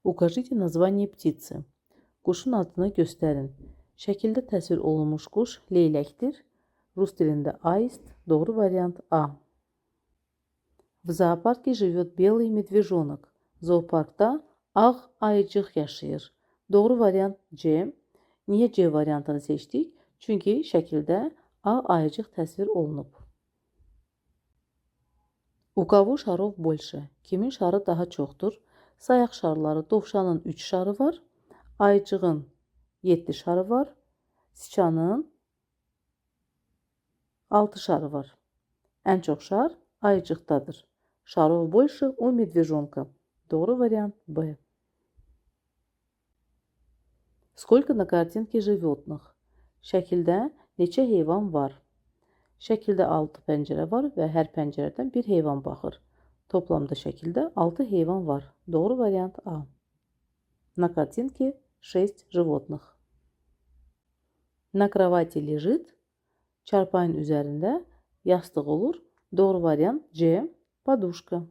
Укажите название птицы. Quşun adını göstərin. Şəkildə təsvir olunmuş quş leyləkdir. Rus dilində aist. Doğru variant A. В зоопарке живет белый медвежонок. Zooparkda ağ ayıcıq yaşayır. Doğru variant C. Niyə C variantını seçdik? Çünki şəkildə ağ ayıcıq təsvir olunub. У кого шаров больше? Kimin şarı daha çoxdur? Sayaq şarları. Dovşanın 3 şarı var. Ayıcığın 7 şarı var. Siçanın 6 şarı var. Ən çox şar ayıcıqdadır. Шаров больше у медвежонка. Doğru variant B. Сколько на картинке животных? Şəkildə neçə heyvan var? Şəkildə 6 pəncərə var və hər pəncərədən bir heyvan baxır. Toplamda şəkildə 6 heyvan var. Doğru variant A. На картинке 6 животных. На кровати лежит. Çarpayın üzərində yastıq olur. Doğru variant C. Подушка.